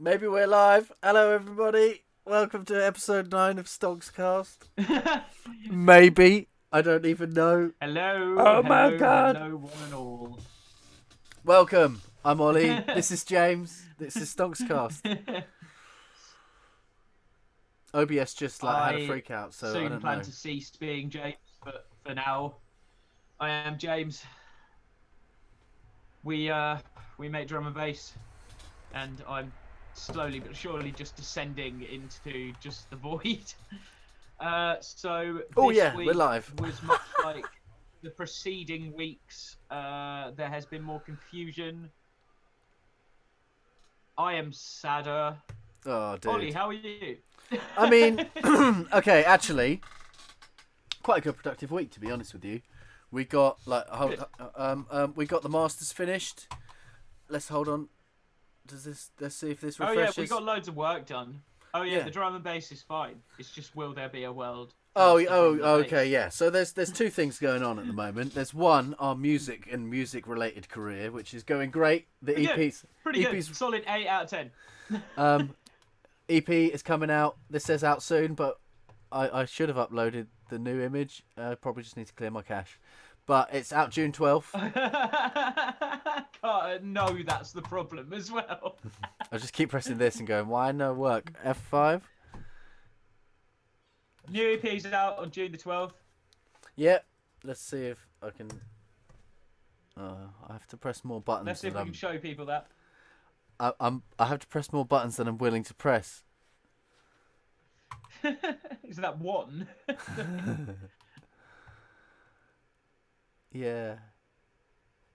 Maybe we're live. Hello, everybody. Welcome to episode 9 of Stonxcast. Maybe. I don't even know. Hello. Oh my God. Hello, one and all. Welcome. I'm Ollie. This is James. This is Stonxcast. OBS just had a freak out, so I soon don't plan know. to cease being James, but for now, I am James. We make drum and bass, and I'm slowly but surely just descending into just the void. So this we're week live. was much like the preceding weeks. There has been more confusion. I am sadder. Oh, dude. Ollie, how are you? I mean, okay, actually, quite a good productive week, to be honest with you. We got we got the Masters finished. Let's hold on. Let's see if this refreshes. Oh yeah, we got loads of work done. Oh yeah, Yeah. the drum and bass is fine. It's just, will there be a world? Okay, yeah. So there's two things going on at the moment. There's one, our music and music related career, which is going great. The Pretty good. Solid 8 out of 10. EP is coming out. This says out soon, but I should have uploaded the new image. Probably just need to clear my cache. But it's out June 12th. No, that's the problem as well. I just keep pressing this and going, why no work? F5? New EP's out on June the 12th. Yep. Let's see if I can... I have to press more buttons. Let's see if we can show people that. I have to press more buttons than I'm willing to press. Is that one? Yeah.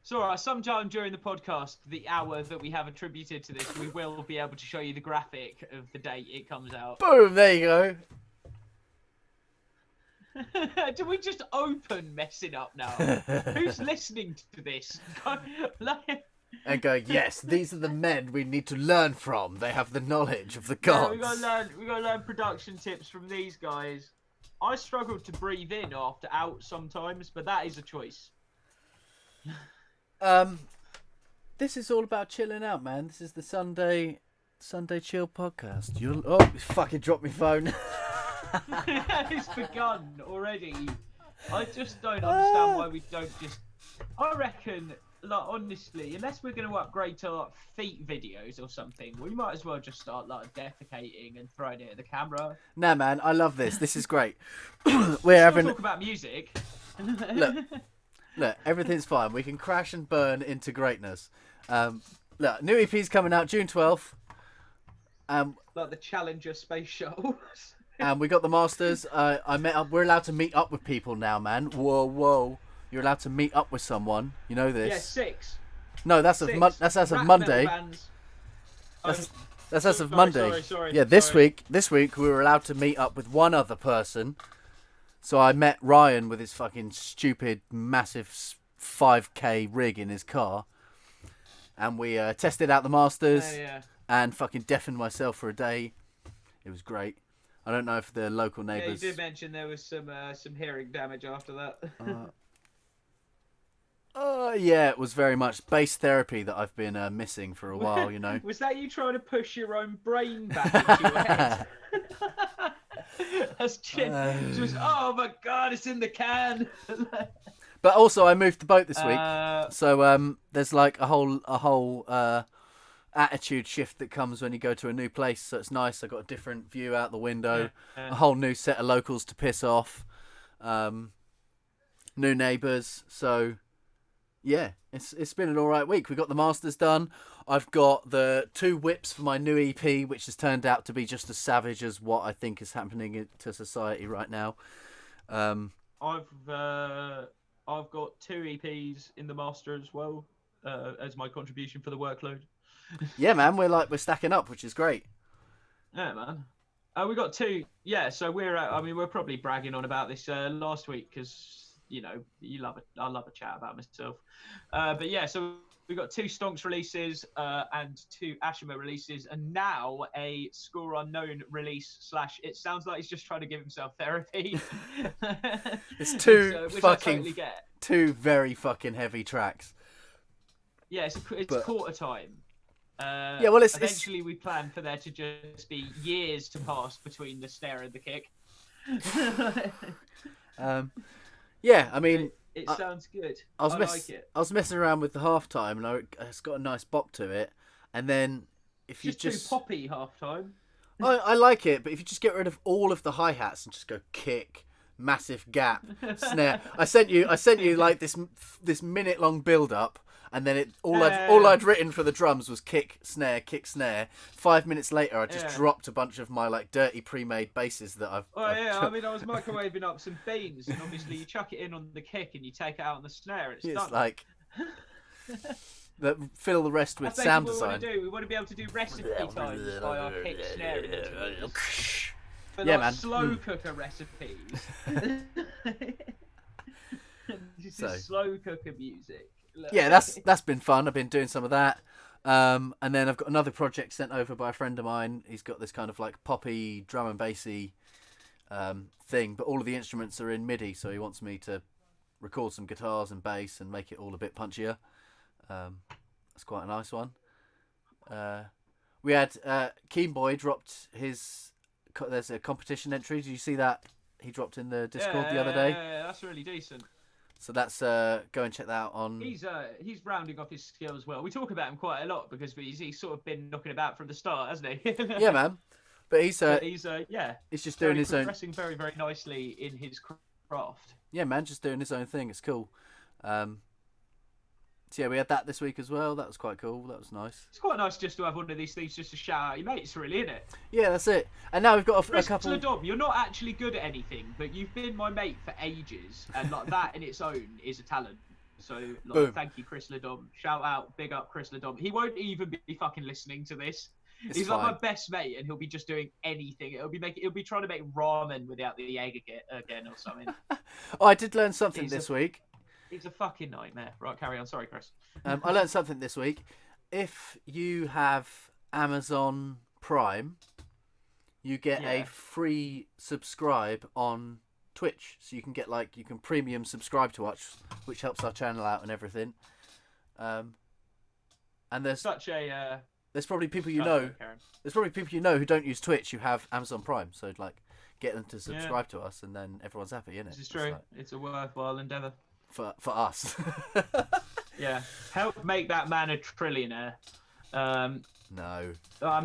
It's alright, sometime during the podcast, the hour that we have attributed to this, we will be able to show you the graphic of the date it comes out. Boom, there you go. Do we just open messing up now? Who's listening to this? And go, yes, these are the men we need to learn from. They have the knowledge of the Yeah, gods. we gotta learn production tips from these guys. I struggle to breathe in after out sometimes, but that is a choice. This is all about chilling out, man. This is the Sunday chill podcast. You fucking dropped my phone. It's begun already. I just don't understand why we don't just. I reckon, like, honestly, unless we're going to upgrade to like feet videos or something, we might as well just start like defecating and throwing it at the camera. Nah, man, I love this. This is great. Talk about music. Look, everything's fine. We can crash and burn into greatness. Look, new EP's coming out June 12th. Like the Challenger space shuttle. And we got the Masters. I met up. We're allowed to meet up with people now, man. Whoa. You're allowed to meet up with someone. You know this? Yeah, 6. No, that's as of Monday. That's as of Monday. Sorry. Yeah, this week we were allowed to meet up with one other person. So I met Ryan with his fucking stupid, massive 5K rig in his car, and we tested out the Masters and fucking deafened myself for a day. It was great. I don't know if the local neighbours... Yeah, you did mention there was some hearing damage after that. Yeah, it was very much bass therapy that I've been missing for a while, you know. Was that you trying to push your own brain back into your head? That's just, oh my God, it's in the can. But also, I moved the boat this week, so there's like a whole attitude shift that comes when you go to a new place. So it's nice. I got a different view out the window, a whole new set of locals to piss off, new neighbours. So yeah, it's been an alright week. We got the Masters done. I've got the 2 whips for my new EP, which has turned out to be just as savage as what I think is happening to society right now. I've got 2 EPs in the master as well, as my contribution for the workload. Yeah, man, we're stacking up, which is great. Yeah, man. We got 2. Yeah, so we're probably bragging on about this last week because you know I love a chat about myself. But yeah, so we got 2 Stonx releases and 2 Ashima releases, and now a Skor UnknowN release / it sounds like he's just trying to give himself therapy. It's 2 which fucking I totally get. 2 very fucking heavy tracks. Yeah, it's quarter time. Yeah, well, Eventually we plan for there to just be years to pass between the snare and the kick. Yeah, I mean, it sounds good. I like it. I was messing around with the halftime, and it's got a nice bop to it. And then if you just too poppy halftime. I like it, but if you just get rid of all of the hi hats and just go kick, massive gap, snare. I sent you like this minute long build up, and then all I'd written for the drums was kick, snare, kick, snare. 5 minutes later, I just dropped a bunch of my like dirty pre-made basses that I've. I mean, I was microwaving up some beans, and obviously you chuck it in on the kick and you take it out on the snare. It's done. Like. Fill the rest with sound design. We want to be able to do recipe times by our kick, snare, but yeah, like man. slow cooker recipes. This is slow cooker music. Look. Yeah, that's been fun. I've been doing some of that, and then I've got another project sent over by a friend of mine. He's got this kind of like poppy drum and bassy thing, but all of the instruments are in MIDI, so he wants me to record some guitars and bass and make it all a bit punchier. That's quite a nice one. We had Keenboy dropped his. There's a competition entry. Did you see that? He dropped in the Discord the other day. Yeah, that's really decent. So that's go and check that out on. He's rounding off his skill as well. We talk about him quite a lot because he's sort of been knocking about from the start, hasn't he? Yeah, man. But he's just doing his own. Progressing very, very nicely in his craft. Yeah, man, just doing his own thing. It's cool. So yeah, we had that this week as well. That was quite cool. That was nice. It's quite nice just to have one of these things just to shout out your mates, really, isn't it? Yeah, that's it. And now we've got a couple. Dom, you're not actually good at anything, but you've been my mate for ages, and like that in its own is a talent. So like, thank you, Chris Ledom. Shout out, big up, Chris Ledom. He won't even be fucking listening to this. He's fine. Like my best mate, and he'll be just doing anything. He'll be trying to make ramen without the egg again or something. Oh, I did learn something this week. It's a fucking nightmare. Right, carry on. Sorry, Chris. I learned something this week. If you have Amazon Prime, you get a free subscribe on Twitch. So you can get you can premium subscribe to us, which helps our channel out and everything. And there's there's probably people you know. There's probably people you know who don't use Twitch who have Amazon Prime. So get them to subscribe to us, and then everyone's happy, isn't it? This is true. It's a worthwhile endeavour. For us. Yeah, help make that man a trillionaire. No, you're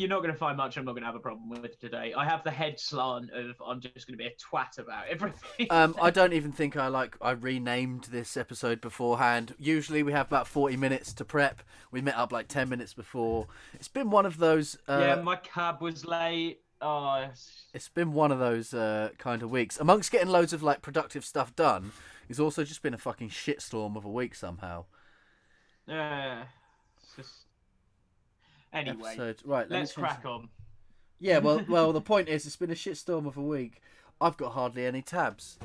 not gonna find much I'm not gonna have a problem with today. I have the head slant of I'm just gonna be a twat about everything. I don't even think I renamed this episode beforehand. Usually we have about 40 minutes to prep. We met up like 10 minutes before. It's been one of those. Yeah, my cab was late. Oh, it's been one of those kind of weeks. Amongst getting loads of productive stuff done, it's also just been a fucking shitstorm of a week somehow. It's just... Anyway, right, let's crack on. Yeah, well, the point is, it's been a shitstorm of a week. I've got hardly any tabs.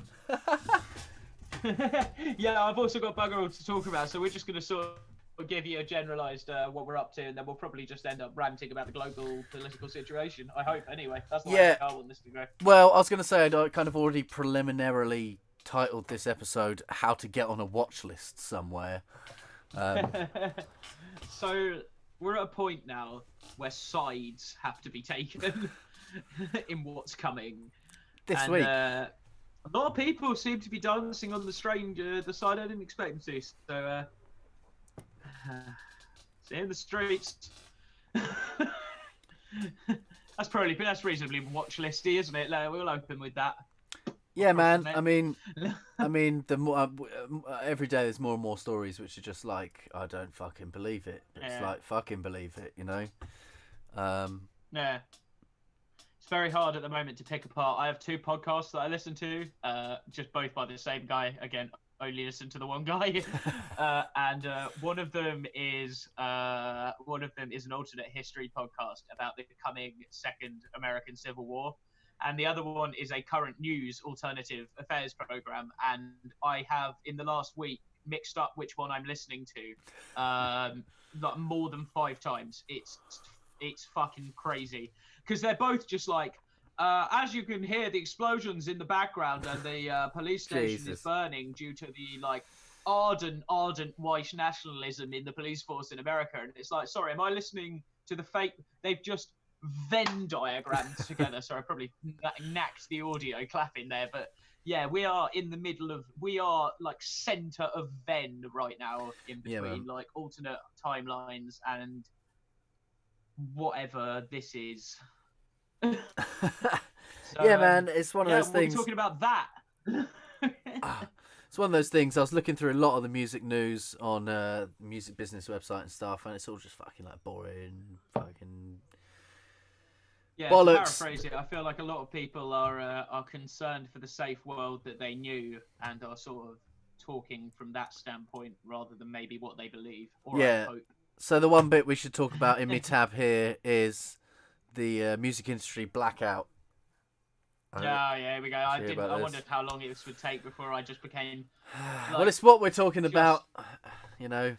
Yeah, I've also got bugger all to talk about, so we're just going to sort of give you a generalised what we're up to, and then we'll probably just end up ranting about the global political situation. I hope, anyway. That's the way I want this to go. Well, I was going to say, I kind of already preliminarily titled this episode "How to Get on a Watch List Somewhere." So we're at a point now where sides have to be taken in what's coming this week. A lot of people seem to be dancing on the side I didn't expect them to. So, in the streets. That's reasonably watch listy, isn't it? We'll open with that. Yeah, man. I mean, the more every day there's more and more stories which are just like, I don't fucking believe it. It's like fucking believe it, you know. Yeah. It's very hard at the moment to pick apart. I have two podcasts that I listen to, just both by the same guy. Again, only listen to the one guy, and one of them is an alternate history podcast about the coming Second American Civil War. And the other one is a current news alternative affairs program. And I have, in the last week, mixed up which one I'm listening to like more than 5 times. It's fucking crazy. Because they're both just like, as you can hear the explosions in the background and the police station is burning due to the ardent white nationalism in the police force in America, and it's like, sorry, am I listening to the fake? They've just Venn diagrammed together. Sorry, I probably knacked the audio clapping there, but yeah, we are in the middle of, we are like center of Venn right now, in between like alternate timelines and whatever this is. So, yeah, man, it's one of those we'll things. be talking about that. It's one of those things. I was looking through a lot of the music news on music business website and stuff, and it's all just fucking like boring, fucking bollocks. To paraphrase it, I feel like a lot of people are concerned for the safe world that they knew, and are sort of talking from that standpoint rather than maybe what they believe. Or I hope. So the one bit we should talk about in my tab here is the music industry blackout. Here we go. I wondered how long this would take before I just became. Like, well, it's what we're talking about. You know,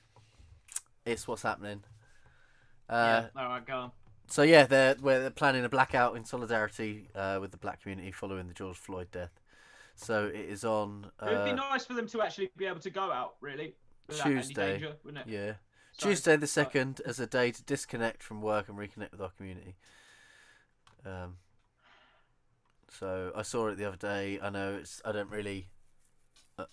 it's what's happening. All right, go on. So yeah, they're planning a blackout in solidarity with the black community following the George Floyd death. So it is on. It would be nice for them to actually be able to go out, really. Tuesday, any danger, wouldn't it? Yeah. Sorry. Tuesday the 2nd as a day to disconnect from work and reconnect with our community. So I saw it the other day. I know I don't really. I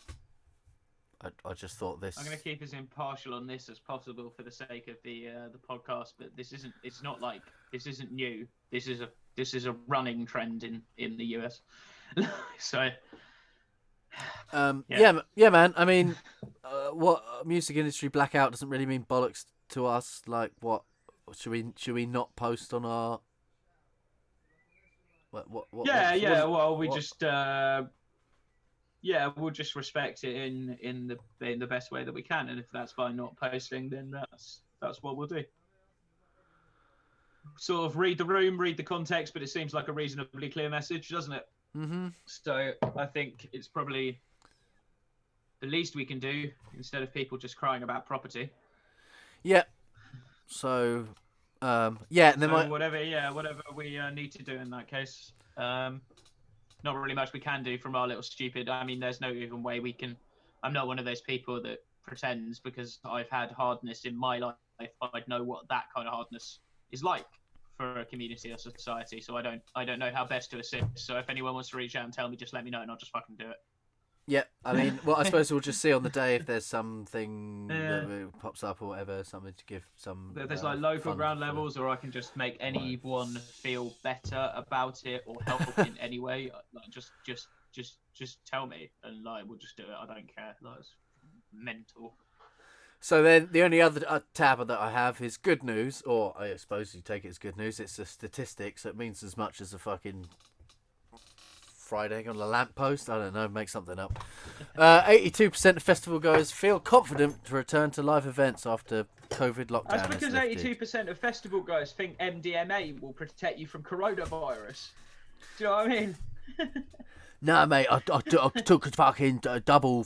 just thought this. I'm going to keep as impartial on this as possible for the sake of the podcast, but this isn't. It's not like this isn't new. This is a running trend in the US. So. Yeah, man. I mean, what music industry blackout doesn't really mean bollocks to us. Like, what should we not post on our? What? Well, we just we'll just respect it in the best way that we can, and if that's by not posting, then that's what we'll do. Sort of read the room, read the context, but it seems like a reasonably clear message, doesn't it? Mm-hmm. So I think it's probably the least we can do instead of people just crying about property. Yeah. So, and then whatever we need to do in that case. Not really much we can do from our little stupid. I mean, there's no even way we can. I'm not one of those people that pretends because I've had hardness in my life. I'd know what that kind of hardness is like for a community or society. So I don't know how best to assist. So if anyone wants to reach out and tell me, just let me know, and I'll just fucking do it. Yeah, I mean, well, I suppose we'll just see on the day if there's something that pops up or whatever, something to give some. There's like local ground levels, or I can just make anyone feel better about it or help in any way. Like, just tell me, and like we'll just do it. I don't care. Like, it's mental. So then the only other tab that I have is good news, or I suppose you take it as good news. It's a statistic, so it means as much as a fucking fried egg on a lamppost. I don't know, make something up. 82% of festival goers feel confident to return to live events after COVID lockdown. That's because 82% of festival goers think MDMA will protect you from coronavirus. Do you know what I mean? Nah, mate, I took a fucking double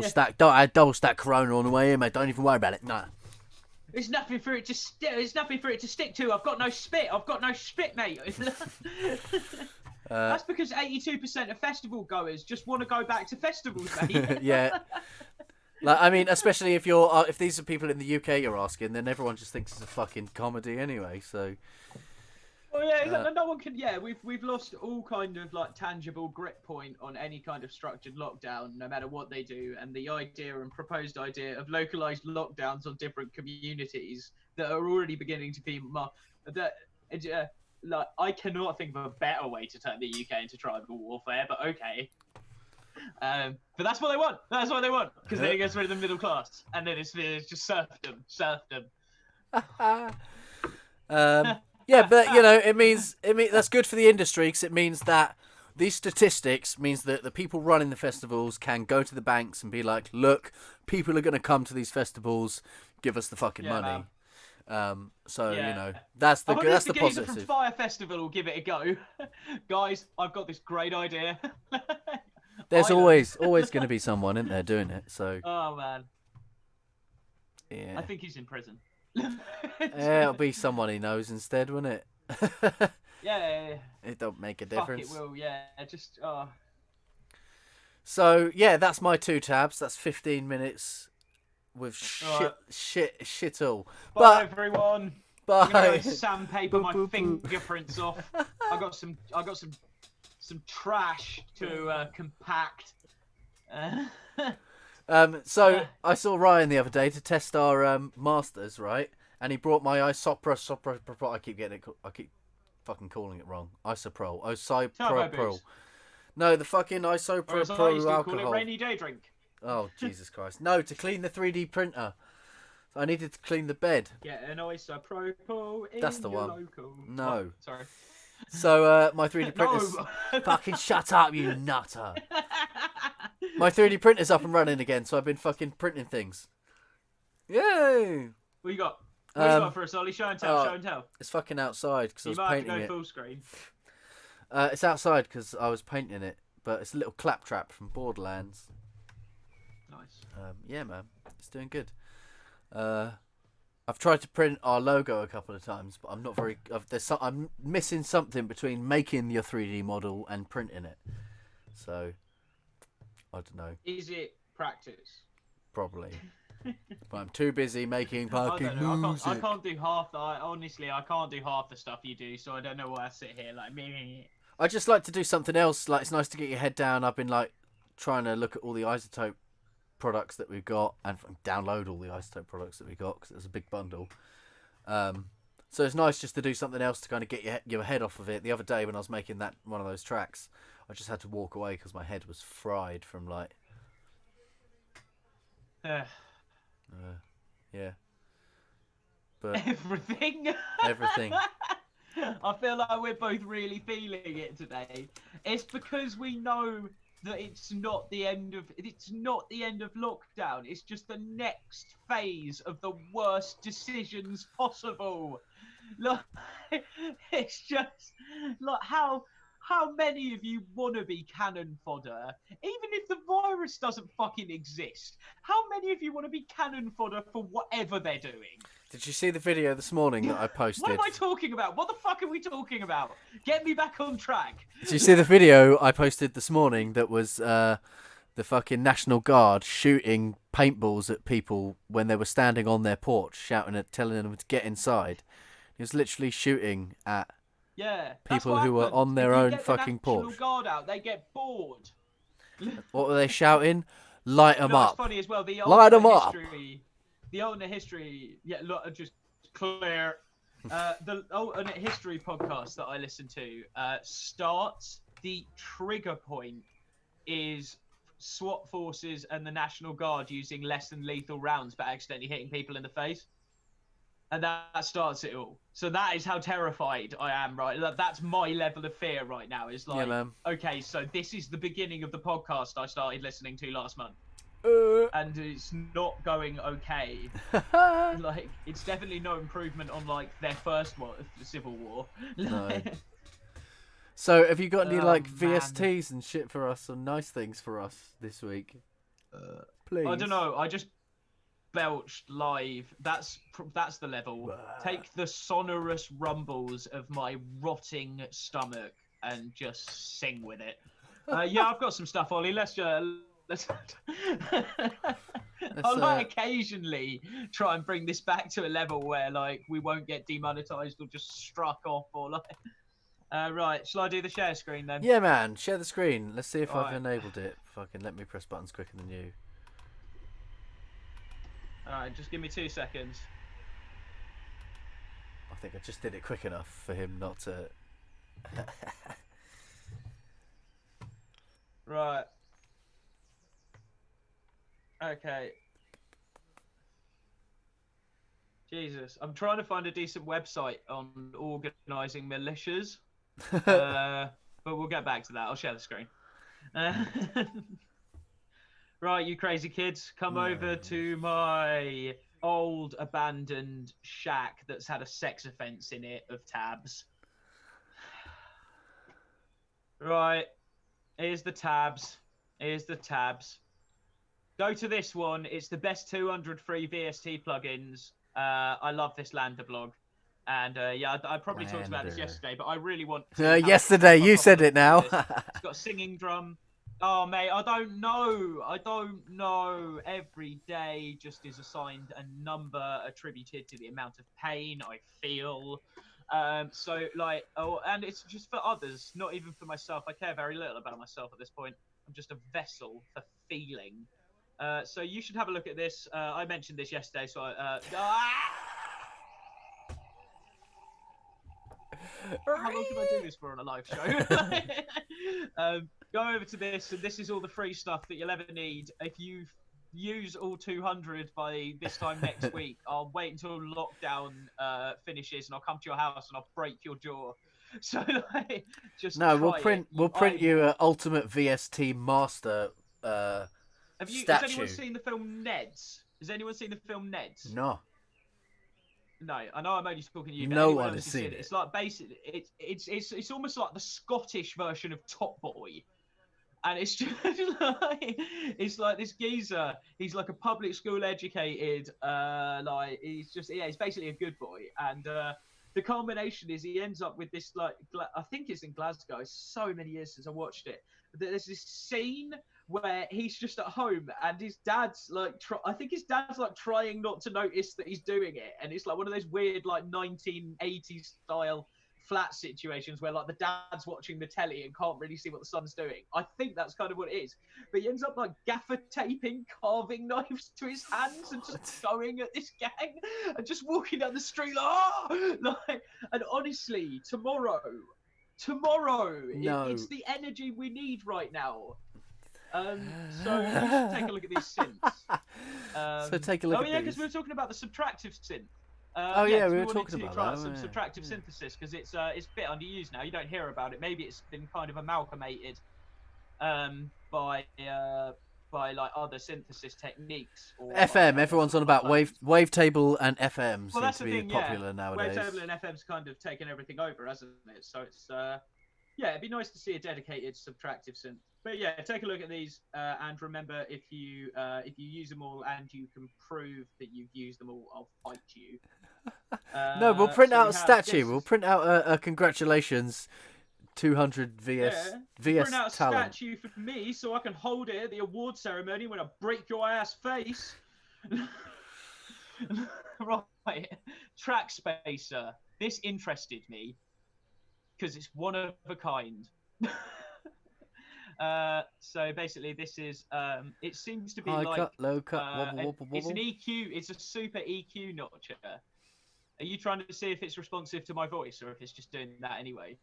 stack. I had double stack Corona on the way in, mate. Don't even worry about it. Nah. There's nothing for it to stick to. I've got no spit, mate. That's because 82% of festival goers just want to go back to festivals, mate. Yeah. Like, I mean, especially if these are people in the UK you're asking, then everyone just thinks it's a fucking comedy anyway. So. Well, yeah, no one can. Yeah, we've lost all kind of like tangible grip point on any kind of structured lockdown, no matter what they do. And the idea and proposed idea of localized lockdowns on different communities that are already beginning to be like, I cannot think of a better way to turn the UK into tribal warfare. But okay. But that's what they want. That's what they want, because then it gets rid of the middle class, and then it's just serfdom. Yeah, but it means that's good for the industry, because it means that these statistics means that the people running the festivals can go to the banks and be like, look, people are going to come to these festivals, give us the fucking money. That's the positive. From Fire Festival will give it a go. Guys, I've got this great idea. There's always going to be someone in there doing it. So. Oh man. Yeah. I think he's in prison. Yeah, it'll be someone he knows instead, won't it? Yeah. It don't make a difference. Fuck, it will. Yeah, just. So yeah, that's my 2 tabs. That's 15 minutes with Alright. shit all. Bye, But everyone. I'm gonna go bye. sandpaper my Boop, boop, boop. fingerprints off. I got some trash to compact. So I saw Ryan the other day to test our masters, right? And he brought my I keep fucking calling it wrong. Turbo boost. No, the fucking Or as I used isopropyl to call it, alcohol. rainy day drink. Oh, Jesus Christ. No, to clean the 3D printer. I needed to clean the bed. Get an isopropyl in That's the your one. local. No. Oh, sorry. So my 3D printer's... No. Fucking shut up, you nutter. My 3D printer's up and running again, so I've been fucking printing things. Yay! What you got? What you got for us, Ollie? Show and tell. oh, Show and tell. It's fucking outside because I You was might have to painting go it. full screen. It's outside because I was painting it, but it's a little claptrap from Borderlands. Nice. Yeah, man, it's doing good. I've tried to print our logo a couple of times, but I'm not very. I'm missing something between making your 3D model and printing it. So I don't know. Is it practice? Probably. But I'm too busy making fucking I don't know. music. I can't do half the. Honestly, I can't do half the stuff you do, so I don't know why I sit here like me. I just like to do something else. Like, it's nice to get your head down. I've been like trying to look at all the isotope products that we've got and download all the isotope products that we got because it's a big bundle. So it's nice just to do something else to kind of get your head off of it. The other day when I was making one of those tracks, I just had to walk away because my head was fried from like. Yeah. But Everything. everything. I feel like we're both really feeling it today. It's because we know that it's not the end of lockdown. It's just the next phase of the worst decisions possible. Like, it's just like how many of you want to be cannon fodder, even if the virus doesn't fucking exist? How many of you want to be cannon fodder for whatever they're doing? Did you see the video this morning that I posted? What am I talking about? What the fuck are we talking about? Get me back on track. Did you see the video I posted this morning that was the fucking National Guard shooting paintballs at people when they were standing on their porch, telling them to get inside? He was literally shooting at people who were on their own fucking porch. National Guard out, they get bored. What were they shouting? Light them up. It's funny as well. Light them up. The alternate history. Yeah, look, just clear. The alternate history podcast that I listen to starts. The trigger point is SWAT forces and the National Guard using less than lethal rounds, but accidentally hitting people in the face. And that starts it all. So that is how terrified I am, right? That's my level of fear right now. Is like, okay, so this is the beginning of the podcast I started listening to last month. And it's not going okay. Like, it's definitely no improvement on like their first civil war. No. So have you got any VSTs and shit for us, and nice things for us this week? Please. I don't know. I just belched live. That's the level. Take the sonorous rumbles of my rotting stomach and just sing with it. Yeah, I've got some stuff, Ollie. Let's I'll occasionally try and bring this back to a level where like we won't get demonetized or just struck off or like. Right, shall I do the share screen then? Yeah, man. Share the screen. Let's see if I've enabled it. Fucking let me press buttons quicker than you. Alright, just give me 2 seconds. I think I just did it quick enough for him not to... Right. Okay. Jesus, I'm trying to find a decent website on organising militias. But we'll get back to that. I'll share the screen. Right, you crazy kids, come over to my old abandoned shack that's had a sex offence in it of tabs. Right, here's the tabs. Go to this one. It's the best 200 free VST plugins. I love this Lander blog. And I probably talked about this yesterday, but I really want to... yesterday, you said it now. It's got a singing drum. Oh, mate, I don't know. I don't know. Every day just is assigned a number attributed to the amount of pain I feel. So like, oh, and it's just for others, not even for myself. I care very little about myself at this point. I'm just a vessel for feeling. So you should have a look at this. I mentioned this yesterday, so how long can I do this for on a live show? Go over to this, and this is all the free stuff that you'll ever need. If you use all 200 by this time next week, I'll wait until lockdown finishes, and I'll come to your house and I'll break your jaw. So like, just No, try we'll print you an Ultimate VST Master statue. Has anyone seen the film Neds? Has anyone seen the film Neds? No. No, I know I'm only talking to you. But No anyone one else has seen it. It's like basically, it's almost like the Scottish version of Top Boy, and it's just like it's like this geezer. He's like a public school educated, like he's basically a good boy, and the culmination is he ends up with this like I think it's in Glasgow. It's so many years since I watched it. There's this scene where he's just at home and his dad's like I think his dad's like trying not to notice that he's doing it, and it's like one of those weird like 1980s style flat situations where like the dad's watching the telly and can't really see what the son's doing. I think that's kind of what it is, but he ends up like gaffer taping carving knives to his hands and just going at this gang and just walking down the street like and honestly tomorrow No. it's the energy we need right now. So you should take a look at these synths. So take a look at these. Oh yeah, because we were talking about the subtractive synth. We were wanted talking to about try that. some subtractive synthesis because it's a bit underused now. You don't hear about it. Maybe it's been kind of amalgamated by like other synthesis techniques. Or FM. Everyone's on about wavetable and FM seem to be popular nowadays. Wavetable and FM's kind of taken everything over, hasn't it? So it's it'd be nice to see a dedicated subtractive synth. But yeah, take a look at these, and remember, if you use them all and you can prove that you've used them all, I'll fight you. No, we'll print out a statue. We'll print out a congratulations 200 VS print out a talent. statue for me so I can hold it at the award ceremony when I break your ass face. Right, track spacer. This interested me because it's one of a kind. So basically this is it seems to be high like cut, low cut, wobble, wobble, wobble. It's an EQ, it's a super EQ notcher. Are you trying to see if it's responsive to my voice or if it's just doing that anyway?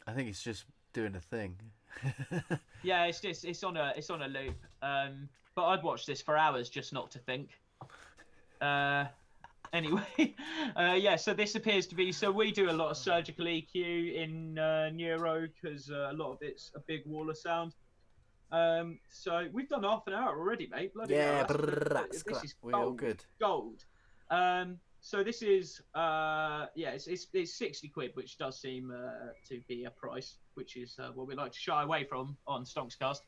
I think it's just doing a thing. Yeah, it's on a loop. But I'd watch this for hours just not to think. Anyway, so this appears to be. So we do a lot of surgical EQ in neuro because a lot of it's a big wall of sound. So we've done half an hour already, mate. Bloody hell, this is we're all good. Gold. So this is it's 60 quid, which does seem to be a price, which is what we like to shy away from on Stonxcast.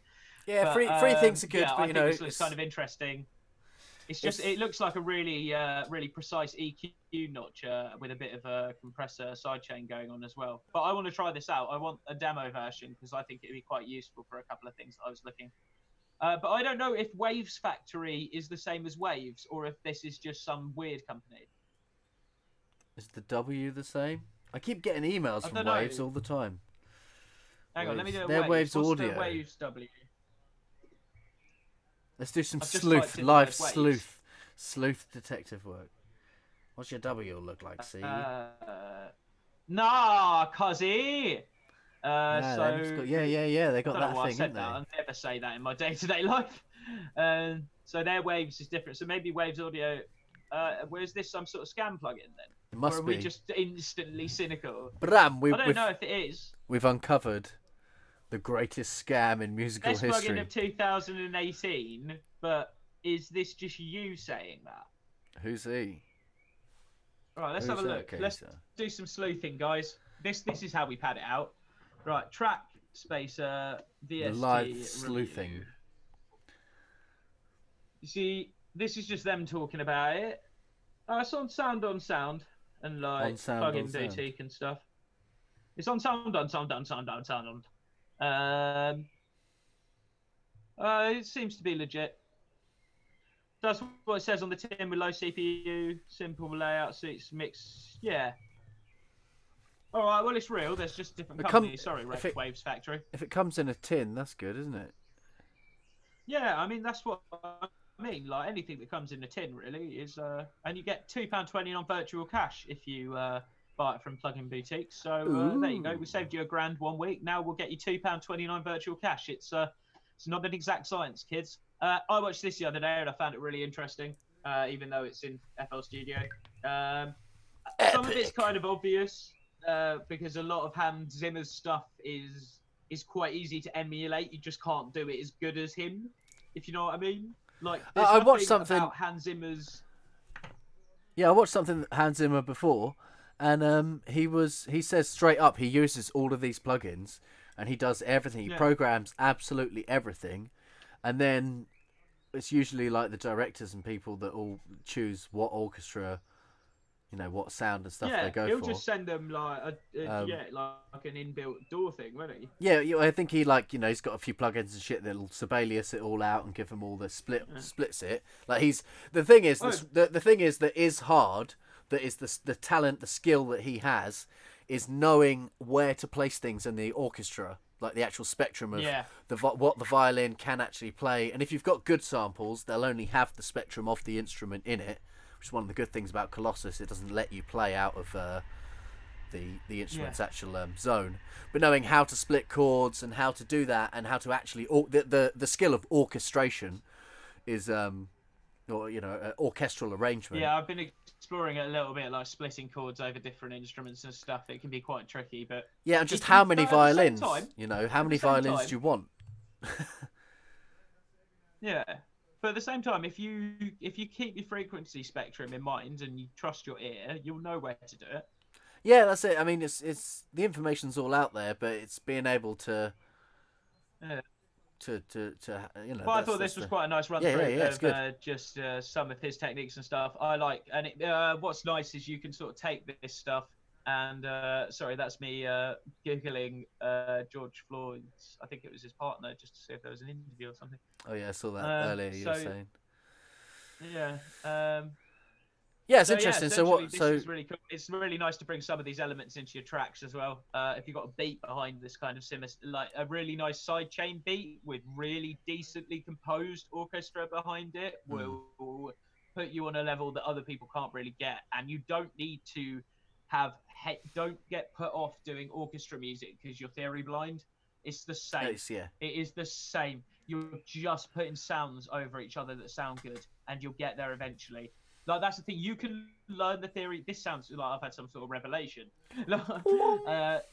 Yeah, but, free things are good, yeah, but I think this looks kind of interesting. It looks like a really really precise EQ notch with a bit of a compressor sidechain going on as well. But I want to try this out. I want a demo version because I think it'd be quite useful for a couple of things that I was looking. But I don't know if Waves Factory is the same as Waves or if this is just some weird company. Is the W the same? I keep getting emails from Waves all the time. Hang on, let me do it. They're Waves Audio. The Waves W? Let's do some live sleuth detective work. What's your W look like, see? Nah, cuzzy. They got that thing, haven't they? I never say that in my day-to-day life. So their Waves is different. So maybe Waves Audio. Where's this some sort of scam plugin then? It must or are be. we just instantly cynical? Bram, I don't know if it is. We've uncovered the greatest scam in musical history. Best plugin of 2018, but is this just you saying that? Who's he? Right, let's have a look. Let's do some sleuthing, guys. This is how we pad it out. Right, track spacer VST live sleuthing. Review. You see, this is just them talking about it. It's on sound and like plugin boutique and stuff. It's on sound on. It seems to be legit. That's what it says on the tin with low CPU, simple layout, seats, mix. Yeah. All right. Well, it's real. There's just different It come companies. Sorry, if Rex Waves Factory. it comes in a tin, that's good, isn't it? Yeah, I mean that's what I mean. Like anything that comes in a tin, really, is and you get £2.20 on virtual cash if you buy it from Plug-in Boutiques. So there you go. We Ooh. saved you £1 one week. Now we'll get you £2.29 virtual cash. It's not an exact science, kids. I watched this the other day and I found it really interesting, even though it's in FL Studio. Um, some of it's Epic. kind of obvious because a lot of Hans Zimmer's stuff is quite easy to emulate. You just can't do it as good as him, if you know what I mean. Like, there's I watched nothing something. about Hans Zimmer's. Yeah, I watched something Hans Zimmer before, and he says straight up he uses all of these plugins, and he does everything. He Yeah, programs absolutely everything, and then it's usually like the directors and people that all choose what orchestra, what sound and stuff they yeah. go He'll for. just send them like Um, like an inbuilt door thing, won't he? yeah, I think he he's got a few plugins and shit that'll Sibelius it all out and give them all the Yeah. splits it. Like he's the thing is Oh, the thing is that is hard. That is the talent, the skill that he has, is knowing where to place things in the orchestra, like the actual spectrum of yeah, what the violin can actually play. And if you've got good samples, they'll only have the spectrum of the instrument in it, which is one of the good things about Colossus. It doesn't let you play out of the yeah. instrument's actual zone. But knowing how to split chords and how to do that and how to actually the skill of orchestration is or orchestral arrangement. Yeah, I've been exploring it a little bit, like splitting chords over different instruments and stuff. It can be quite tricky, but Yeah, and just if you, how many at the same violins? time, How at the many same violins do time, you want? yeah. But at the same time, if you keep your frequency spectrum in mind and you trust your ear, you'll know where to do it. Yeah, that's it. I mean, it's the information's all out there, but it's being able Yeah. to But I thought that's this was the quite a nice run yeah, through it's of good. just some of his techniques and stuff. I like, and what's nice is you can sort of take this stuff and sorry, that's me googling George Floyd's. I think it was his partner, just to see if there was an interview or something. Oh yeah, I saw that earlier. You were So saying. yeah, Yeah, it's so yeah, interesting. So essentially what? this So is really cool. It's really nice to bring some of these elements into your tracks as well. If you've got a beat behind this kind of like a really nice side chain beat with really decently composed orchestra behind it, mm, will put you on a level that other people can't really get. And you don't need to don't get put off doing orchestra music because you're theory blind. It's the same. it's yeah. It is the same. You're just putting sounds over each other that sound good, and you'll get there eventually. Like that's the thing. You can learn the theory. This sounds like I've had some sort of revelation.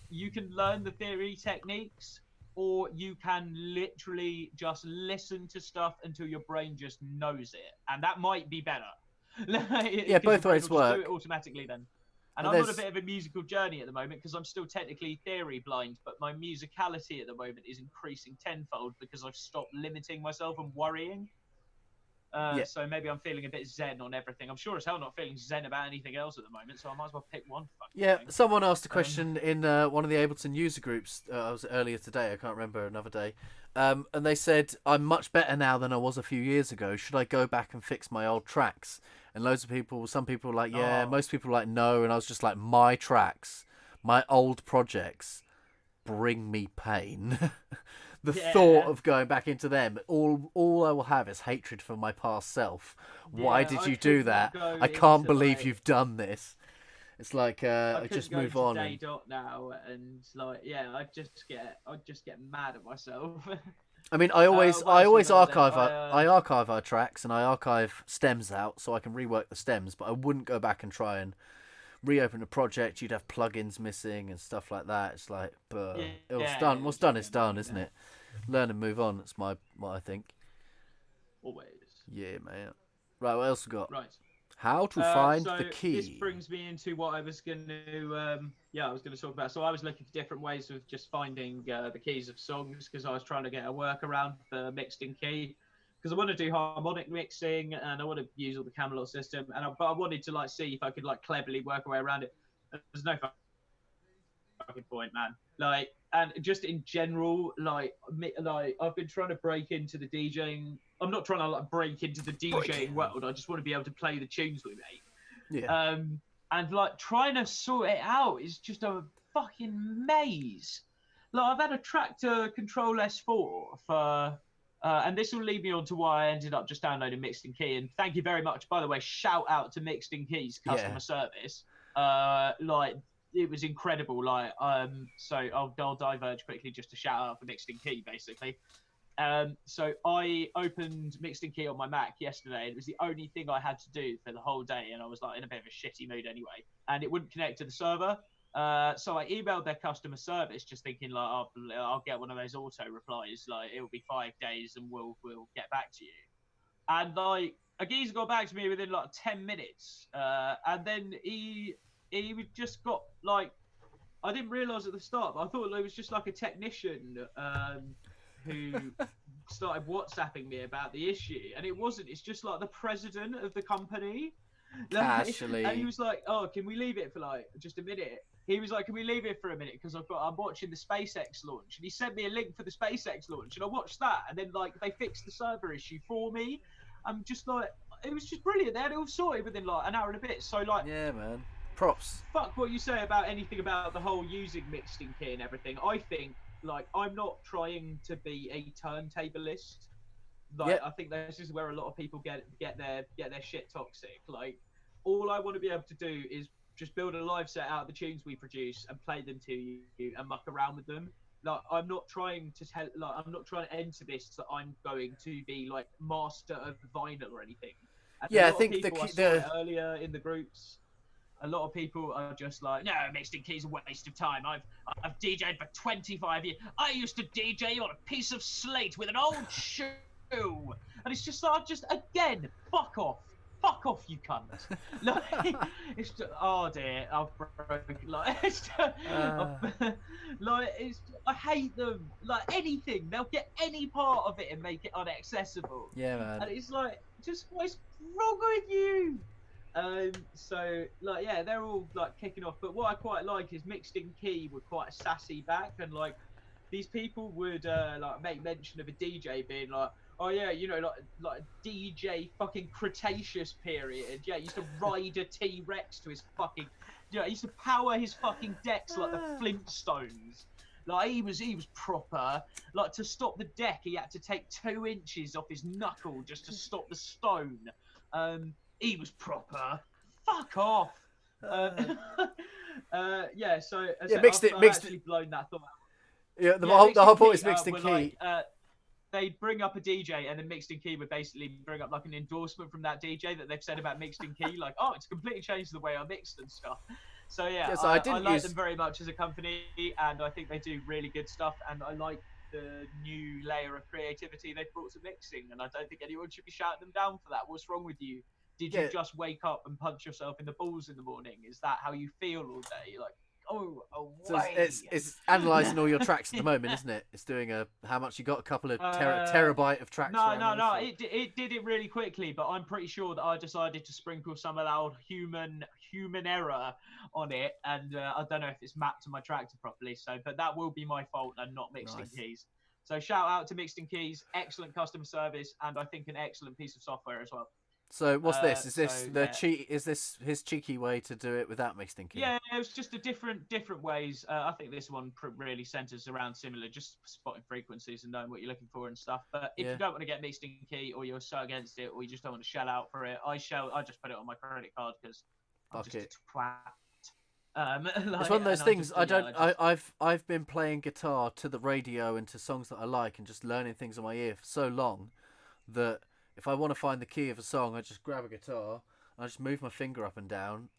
You can learn the theory techniques, or you can literally just listen to stuff until your brain just knows it, and that might be better Yeah, because your both brain ways will just do it work. automatically then. And But I'm on a there's bit of a musical journey at the moment because I'm still technically theory blind, but my musicality at the moment is increasing tenfold because I've stopped limiting myself and worrying. yeah. So maybe I'm feeling a bit zen on everything. I'm sure as hell not feeling zen about anything else at the moment, so I might as well pick one fucking Yeah, thing. someone asked a Um, question in one of the Ableton user groups. I was earlier today. I can't remember another day, and they said I'm much better now than I was a few years ago. Should I go back and fix my old tracks? And loads of people, some people were like yeah, oh, most people were like no, and I was just like my tracks, my old projects bring me pain. The thought yeah, of going back into them, all I will have is hatred for my past self. Why yeah. did I you do could not that? go I can't into believe like you've done this. It's like I I couldn't just go move into on day and dot now and like yeah, I'd just get mad at myself. I mean What I else we always got then? I archive our tracks and I archive stems out so I can rework the stems, but I wouldn't go back and try and reopen a project. You'd have plugins missing and stuff like that. It's like it was Yeah, done. it What's would done just be is a done, isn't nightmare. it? Learn and move on. That's what I think. Always. Yeah, man. Right, what else we got? Right. How to find So the this key. brings me into what I was going to, I was going to talk about. So I was looking for different ways of just finding the keys of songs because I was trying to get a workaround for mixed in key because I want to do harmonic mixing and I want to use all the Camelot system but I wanted to like see if I could like cleverly work a way around it. There's no fucking point, man. Like, and just in general, like I've been trying to break into the DJing. I'm not trying to like break into the DJing world. I just want to be able to play the tunes we make. Yeah. And like trying to sort it out is just a fucking maze. Like I've had a Tractor Control S4 for. And this will lead me on to why I ended up just downloading Mixed in Key. And thank you very much, by the way. Shout out to Mixed in Key's customer service. Like it was incredible. Like so I'll diverge quickly just to shout out for Mixed in Key, basically. So I opened Mixed in Key on my Mac yesterday. And it was the only thing I had to do for the whole day, and I was like in a bit of a shitty mood anyway. And it wouldn't connect to the server. So I emailed their customer service, just thinking like, I'll get one of those auto replies, like it'll be 5 days and we'll get back to you. And like a geezer got back to me within like 10 minutes, and then he just got like, I didn't realise at the start, but I thought it was just like a technician who started WhatsApping me about the issue, and it wasn't. It's just like the president of the company. Actually, and he was like, "Oh, can we leave it for like just a minute?" He was like, "Can we leave it for a minute? Because I'm watching the SpaceX launch." And he sent me a link for the SpaceX launch, and I watched that. And then like they fixed the server issue for me. I'm just like, it was just brilliant. They had it all sorted within like an hour and a bit. So like, yeah, man, props. Fuck what you say about anything about the whole using Mixed in Key and everything. I think like I'm not trying to be a turntablist. Like I think this is where a lot of people get their shit toxic. Like all I want to be able to do is just build a live set out of the tunes we produce and play them to you and muck around with them. Like I'm not trying to enter this that I'm going to be like master of vinyl or anything. And I think I saw it earlier in the groups. A lot of people are just like, no, Mixed in Key's a waste of time. I've DJ'd for 25 years. I used to DJ on a piece of slate with an old shoe. And it's just like, again, fuck off, you cunt. Like, it's just, oh dear, I've broken. Like, I hate them. Like anything, they'll get any part of it and make it inaccessible. Yeah, man. And it's like, just what is wrong with you? So like, yeah, they're all like kicking off. But what I quite like is Mixed in Key were quite a sassy back, and like these people would like make mention of a DJ being like, oh yeah, you know, like DJ fucking Cretaceous period. Yeah, he used to ride a T-Rex to his fucking, you know, he used to power his fucking decks like the Flintstones. Like he was proper. Like to stop the deck, he had to take 2 inches off his knuckle just to stop the stone. He was proper. Fuck off. Yeah. So I've actually blown that thought out. Yeah, the whole point is Mixed in Key. Like, they'd bring up a DJ, and then Mixed in Key would basically bring up like an endorsement from that DJ that they've said about Mixed in Key, like, oh, it's completely changed the way I mixed and stuff. So yeah, I like them very much as a company, and I think they do really good stuff, and I like the new layer of creativity they've brought to mixing, and I don't think anyone should be shouting them down for that. What's wrong with you? Did you just wake up and punch yourself in the balls in the morning? Is that how you feel all day? Like, oh, away. So it's analysing all your tracks at the moment, isn't it? It's doing how much you got, a couple of terabyte of tracks. No. It did it really quickly, but I'm pretty sure that I decided to sprinkle some of that old human error on it, and I don't know if it's mapped to my tractor properly. So, but that will be my fault and not Mixed in Keys. So shout out to Mixed in Keys, excellent customer service, and I think an excellent piece of software as well. So what's this? Is this Is this his cheeky way to do it without Mixed in Key? Yeah, it was just a different ways. I think this one really centers around similar, just spotting frequencies and knowing what you're looking for and stuff. But if you don't want to get Mixed in Key, or you're so against it, or you just don't want to shell out for it, I just put it on my credit card because I'm just a twat. It's one of those things. I've been playing guitar to the radio and to songs that I like, and just learning things on my ear for so long that if I want to find the key of a song, I just grab a guitar and I just move my finger up and down.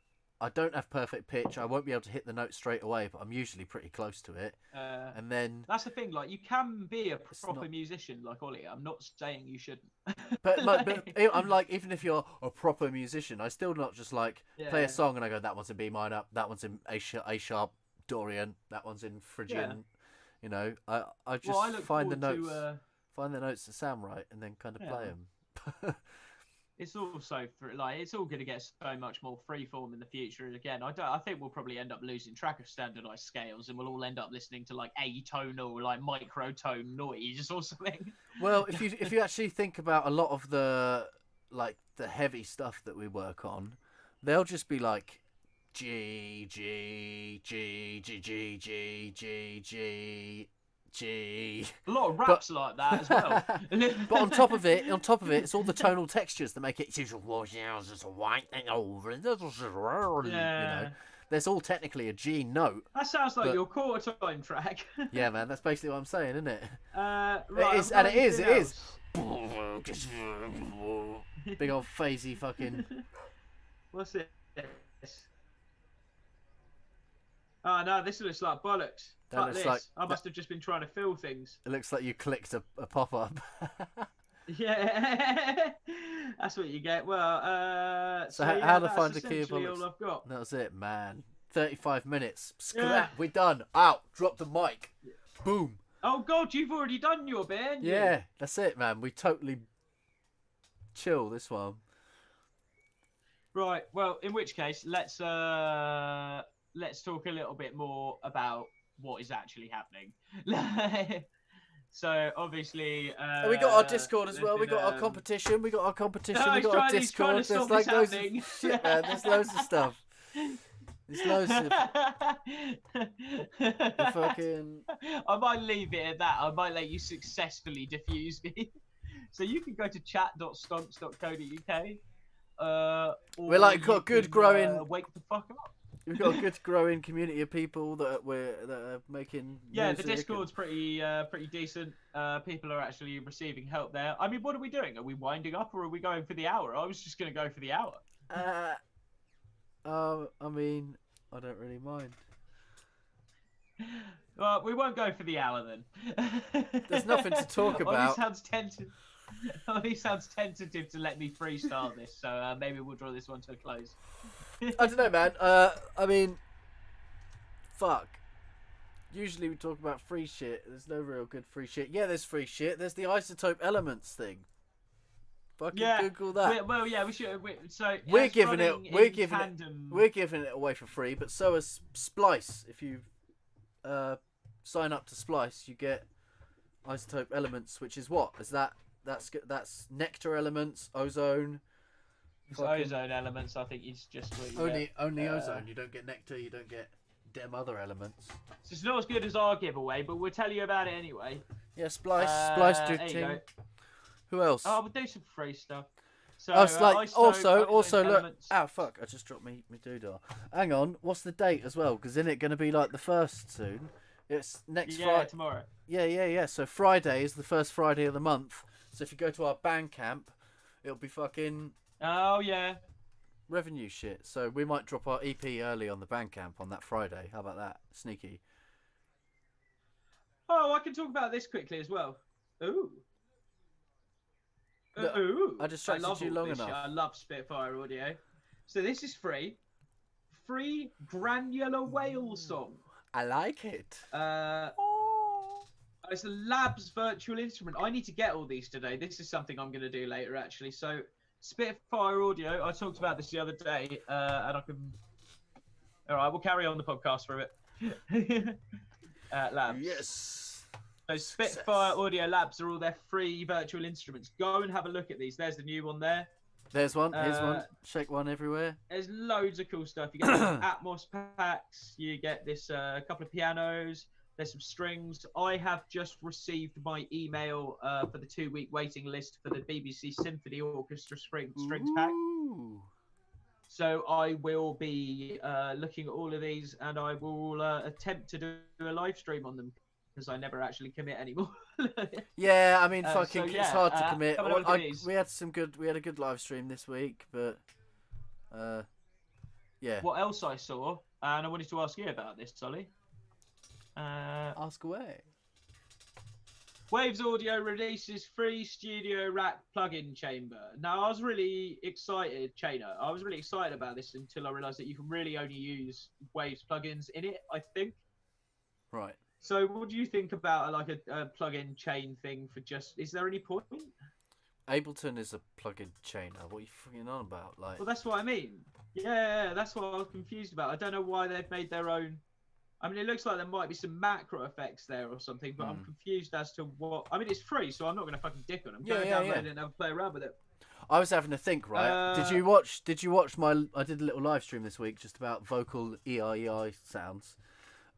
I don't have perfect pitch. I won't be able to hit the note straight away, but I'm usually pretty close to it. And then that's the thing. Like, you can be a proper musician, like Ollie. I'm not saying you shouldn't. but I'm like, even if you're a proper musician, I still not just like play a song and I go, that one's in B minor, that one's in A sharp Dorian, that one's in Phrygian. Yeah. You know, I just find the notes that sound right and then kind of play them. it's also like it's all going to get so much more freeform in the future. And again, I think we'll probably end up losing track of standardized scales, and we'll all end up listening to like atonal, like microtone noise or something. Well, if you actually think about a lot of the heavy stuff that we work on, they'll just be like G G G G G G G G G. A lot of But raps like that as well. but on top of it, it's all the tonal textures that make it. You know, there's all technically a G note. That sounds like but- your quarter time track. Yeah, man, that's basically what I'm saying, isn't it? Right, It is, I've and got it is. anything else? Big old phasey fucking. What's this? Oh no, this looks like bollocks. That Fuck looks this. like- I must have just been trying to fill things. It looks like you clicked a pop up. Yeah, that's what you get. Well, So yeah, how to that's find the key of essentially bollocks? all I've got. That was it, man. 35 minutes. Scrap. Yeah. We're done. Out. Drop the mic. Boom. Oh God, you've already done your bit. Haven't you? Yeah, that's it, man. We totally chill this one. Right. Well, in which case, let's talk a little bit more about what is actually happening. So obviously, We got our Discord as there's well. We been, got our competition. We got our competition. No, we he's got our trying- he's trying Discord. to There's stop like this loads happening. of shit, man. There's loads of stuff. There's loads of the fucking. I might leave it at that. I might let you successfully diffuse me. So you can go to chat.stonx.co.uk. We're like got good growing. Wake the fuck up. We've got a good growing community of people that are making. Yeah, the music Discord's pretty decent. People are actually receiving help there. I mean, what are we doing? Are we winding up or are we going for the hour? I was just going to go for the hour. I mean, I don't really mind. Well, we won't go for the hour then. There's nothing to talk about. Ollie sounds tentative to let me freestyle this, so maybe we'll draw this one to a close. I don't know, man. I mean, fuck. Usually we talk about free shit. There's no real good free shit. Yeah, there's free shit. There's the isotope elements thing. Fucking Google that. We should. We're giving it away for free, but so is Splice. If you sign up to Splice, you get isotope elements, which is what? Is that's nectar elements, ozone. It's ozone elements. I think it's just what you only ozone. You don't get nectar. You don't get them other elements. So it's not as good as our giveaway, but we'll tell you about it anyway. Yeah, Splice do there you ting. go. Who else? Oh, we'll do some free stuff. So it's like isotope also look. elements. Ah, fuck! I just dropped me doodah. Hang on, what's the date as well? Because isn't it going to be like the first soon? It's next Friday. Tomorrow. Yeah. So Friday is the first Friday of the month. So if you go to our Bandcamp, it'll be fucking Oh yeah. revenue shit. So we might drop our EP early on the Bandcamp on that Friday. How about that? Sneaky. Oh, I can talk about this quickly as well. Ooh. Look, Ooh. I distracted you all long this enough. shit. I love Spitfire Audio. So this is free. Free Granular Whale song. I like it. It's a Labs virtual instrument. I need to get all these today. This is something I'm going to do later, actually. So, Spitfire Audio. I talked about this the other day, and I can. All right, we'll carry on the podcast for a bit. Labs. Yes. So, Spitfire Audio Labs are all their free virtual instruments. Go and have a look at these. There's the new one there. There's one. Here's one. Shake one everywhere. There's loads of cool stuff. You get some Atmos packs. You get this couple of pianos. There's some strings. I have just received my email for the 2-week waiting list for the BBC Symphony Orchestra strings pack. So I will be looking at all of these, and I will attempt to do a live stream on them because I never actually commit anymore. Yeah, I mean, it's yeah, hard to commit. come and have a look at these. We had a good live stream this week, but yeah. What else I saw, and I wanted to ask you about this, Solly. Ask away. Waves Audio releases free studio rack plug-in chamber. Now, I was really excited, Chainer. I was really excited about this until I realised that you can really only use Waves plugins in it, I think. Right. So what do you think about a plug-in chain thing for just... Is there any point? Ableton is a plug-in chainer. What are you fucking on about? Like, Well, that's what I mean. Yeah, that's what I was confused about. I don't know why they've made their own. I mean, it looks like there might be some macro effects there or something, but I'm confused as to what. I mean, it's free, so I'm not going to fucking dick on them. Go download it and have a play around with it. I was having to think, right? Did you watch my? I did a little live stream this week just about vocal EI sounds.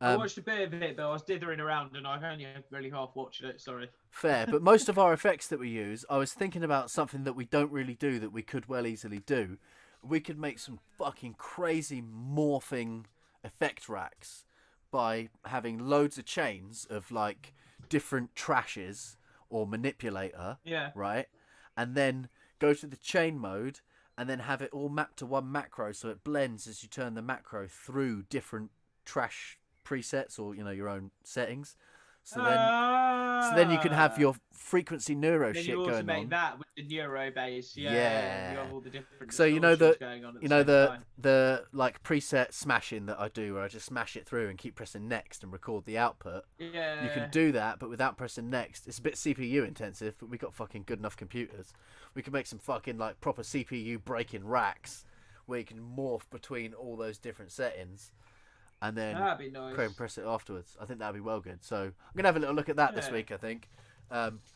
I watched a bit of it, but I was dithering around and I only really half watched it. Sorry. Fair, but most of our effects that we use, I was thinking about something that we don't really do that we could well easily do. We could make some fucking crazy morphing effect racks by having loads of chains of like different trashes or manipulator. Yeah. Right, and then go to the chain mode and then have it all mapped to one macro, so it blends as you turn the macro through different trash presets or your own settings. So then you can have your frequency neuro then shit you going automate on. that with the neuro base. Yeah. You have all the different. So going on at the like preset smashing that I do, where I just smash it through and keep pressing next and record the output. Yeah. You can do that, but without pressing next. It's a bit CPU intensive, but we got fucking good enough computers. We can make some fucking like proper CPU breaking racks where you can morph between all those different settings. And then that'd be nice. press it afterwards. I think that'd be well good. So I'm gonna have a little look at that this week. I think,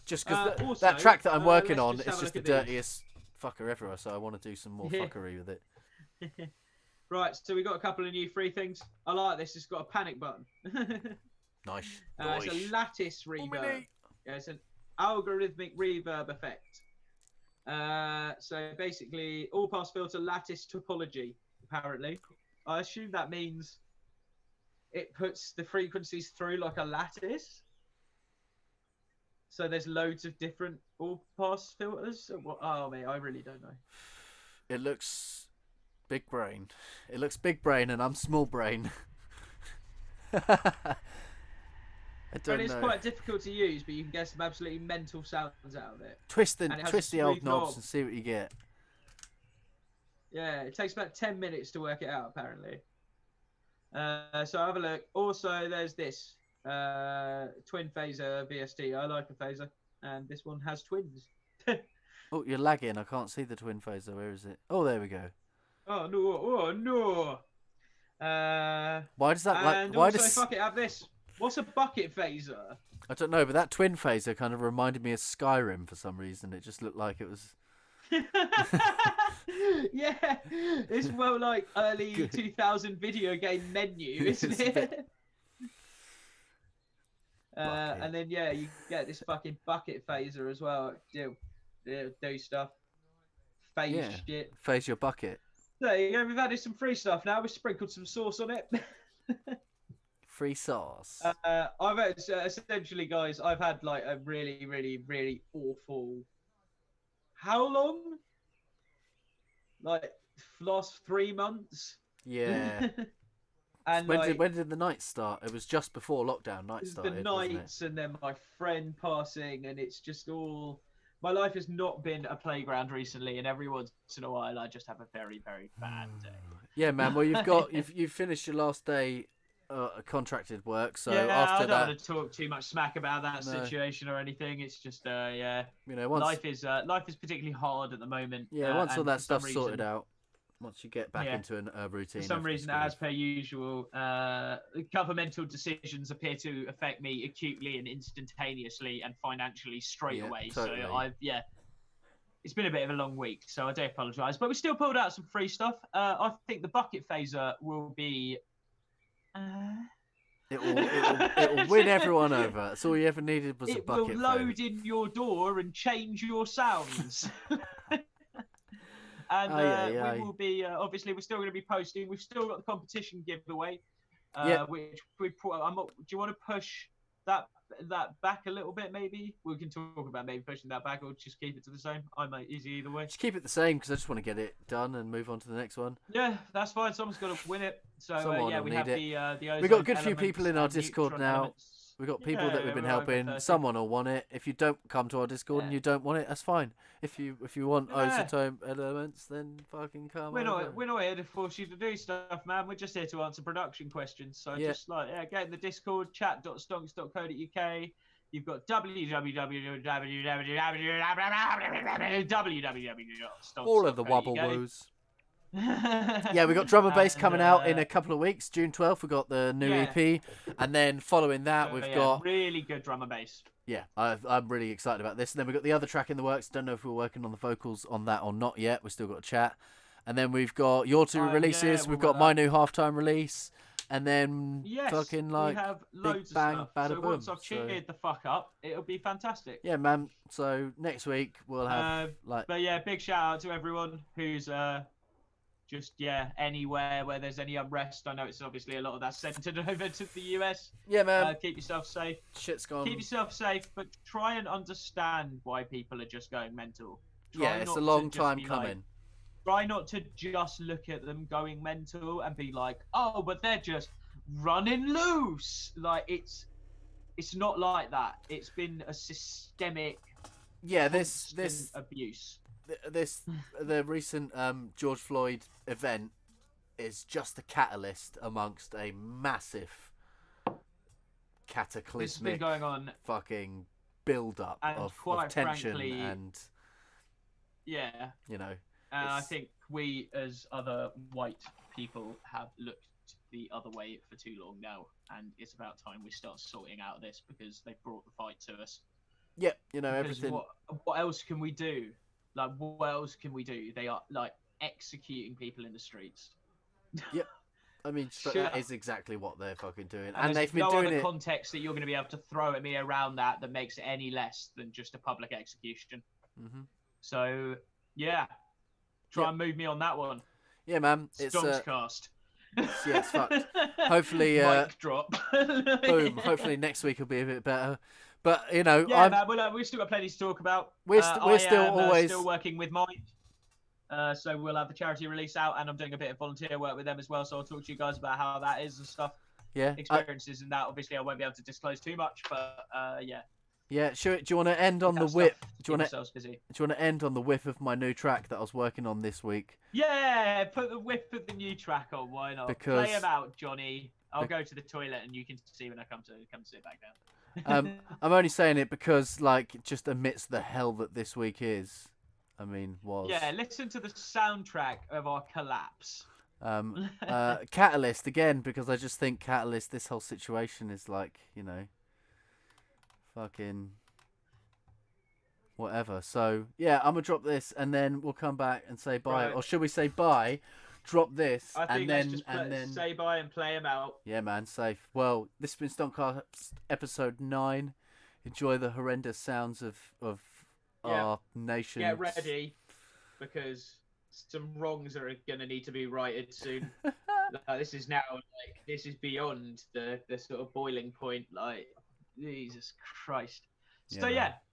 just because that track that I'm working on is just the dirtiest fucker ever. So I want to do some more fuckery with it. Right. So we got a couple of new free things. I like this. It's got a panic button. Nice. It's a lattice reverb. Yeah, it's an algorithmic reverb effect. So basically, all pass filter lattice topology. Apparently, I assume that means it puts the frequencies through like a lattice. So there's loads of different all-pass filters. Oh, mate, I really don't know. It looks big brain. It looks big brain, and I'm small brain. I don't know. It's quite difficult to use, but you can get some absolutely mental sounds out of it. Twist the old knobs and see what you get. Yeah, it takes about 10 minutes to work it out, apparently. So have a look. Also, there's this twin phaser VST. I like a phaser, and this one has twins. Oh, you're lagging. I can't see the twin phaser. Where is it? Oh, there we go. Oh no! Oh no! Why does that and also, fuck it, have this. What's a bucket phaser? I don't know, but that twin phaser kind of reminded me of Skyrim for some reason. It just looked like it was. Yeah, it's well like early 2000 video game menu, isn't it? And then you get this fucking bucket phaser as well. Do stuff. Phase shit. Phase your bucket. There you go. We've added some free stuff now. We've sprinkled some sauce on it. Free sauce. I've essentially, guys, I've had like a really, really, really awful. How long? Like last 3 months. Yeah. And when did the night start? It was just before lockdown. Night started. The nights, and then my friend passing, and it's just all. My life has not been a playground recently, and every once in a while, I just have a very, very bad day. Yeah, man. Well, you've finished your last day. Contracted work, so after I don't that, want to talk too much smack about that situation or anything. It's just, once life is particularly hard at the moment. Yeah, once all that stuff's sorted out, once you get back into a routine. For some reason, as per usual, governmental decisions appear to affect me acutely and instantaneously and financially straight away. Totally. So it's been a bit of a long week, so I do apologise. But we still pulled out some free stuff. I think the bucket phaser will be. It will win everyone over. That's all you ever needed was a bucket. It will load in your door and change your sounds. And we will be obviously we're still going to be posting. We've still got the competition giveaway, which we put. Do you want to push that back a little bit? Maybe we can talk about maybe pushing that back, or just keep it to the same. I'm easy either way. Just keep it the same because I just want to get it done and move on to the next one. Yeah, that's fine. Someone's got to win it. So we have the. We got a good few people in our Discord now. We've got people that we've been helping. Someone will want it. If you don't come to our Discord and you don't want it, that's fine. If you want Isotome elements, then fucking come. We're not here to force you to do stuff, man. We're just here to answer production questions. So just get in the Discord, chat.stonx.co.uk. You've got www. All of the wobble woos. Yeah, we got drum and bass coming out in a couple of weeks. June 12th, we got the new EP, and then following that, we've got really good drum and bass. Yeah, I'm really excited about this. And then we've got the other track in the works. Don't know if we're working on the vocals on that or not yet. We've still got to chat. And then we've got your two releases. We've got my new halftime release. And then fucking like we have big loads bang, of stuff. bada So boom. once I've cheered the fuck up, it'll be fantastic. Yeah, man. So next week we'll have But yeah, big shout out to everyone who's just anywhere where there's any unrest. I know it's obviously a lot of that centered over to the US. Yeah, man. Keep yourself safe. Shit's gone. Keep yourself safe, but try and understand why people are just going mental. It's a long time coming. Try not to just look at them going mental and be like, oh, but they're just running loose. Like it's not like that. It's been a systemic this abuse. The recent George Floyd event is just a catalyst amongst a massive cataclysmic going on fucking build up of tension frankly, and and I think we as other white people have looked the other way for too long now, and it's about time we start sorting out this because they've brought the fight to us. Everything. What else can we do? Like, what else can we do? They are like executing people in the streets. Yep. I mean, that is exactly what they're fucking doing, and they've been doing no other it. Context that you're going to be able to throw at me around that makes it any less than just a public execution. Mm-hmm. So try and move me on that one. Yeah, man. It's Stonxcast. It's fucked. Hopefully, mic drop. Boom. Hopefully next week will be a bit better. But man, we've still got plenty to talk about. We're still working with mine. So we'll have the charity release out, and I'm doing a bit of volunteer work with them as well. So I'll talk to you guys about how that is and stuff. Yeah. Experiences in that. Obviously, I won't be able to disclose too much, but yeah. Yeah. Sure. Do you want to end on the whip? Do you want to end on the whiff of my new track that I was working on this week? Yeah. Put the whip of the new track on. Why not? Because play them out, Johnny. I'll go to the toilet, and you can see when I come sit back down. I'm only saying it because, like, just amidst the hell that this week is, Yeah, listen to the soundtrack of our collapse. Catalyst, again, because I just think Catalyst, this whole situation is like, fucking whatever. So, yeah, I'm going to drop this, and then we'll come back and say bye. Right. Or should we say bye? Drop this, and then say bye and play them out. Yeah, man, safe. Well, this has been Stonxcast episode 9. Enjoy the horrendous sounds of our nation. Get ready, because some wrongs are going to need to be righted soon. This is beyond the sort of boiling point. Like, Jesus Christ. So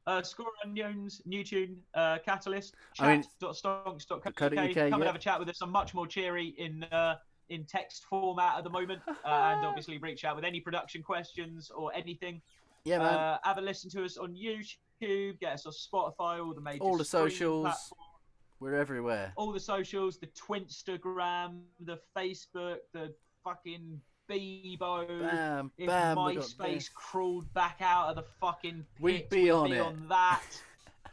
Skor UnknowN's new tune, Catalyst, chat.stonx.co.uk. Come and have a chat with us. I'm much more cheery in text format at the moment, and obviously reach out with any production questions or anything. Yeah, man. Have a listen to us on YouTube, get us on Spotify, all the socials. Platforms. We're everywhere. All the socials, the Twinstagram, the Facebook, the fucking Bebo. Bam, if bam, MySpace crawled back out of the fucking pit, we'd be on that.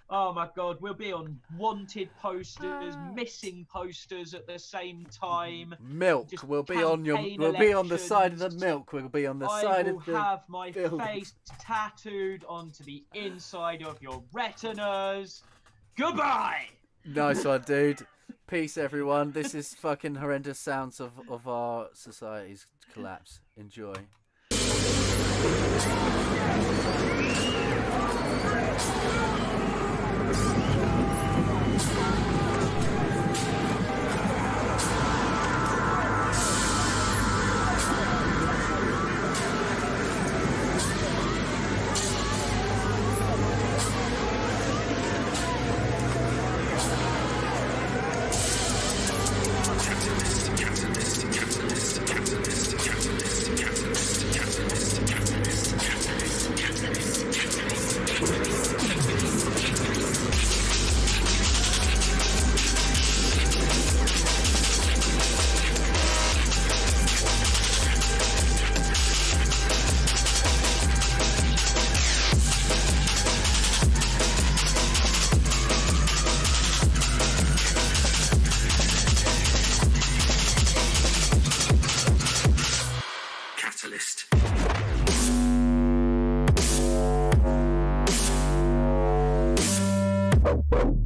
Oh my god, we'll be on wanted posters, missing posters at the same time. Milk. We'll be on the side of the milk. We'll be on the side of the. I will have my face tattooed onto the inside of your retinas. Goodbye. Nice one, dude. Peace, everyone. This is fucking horrendous sounds of our society's collapse. Enjoy. Riots.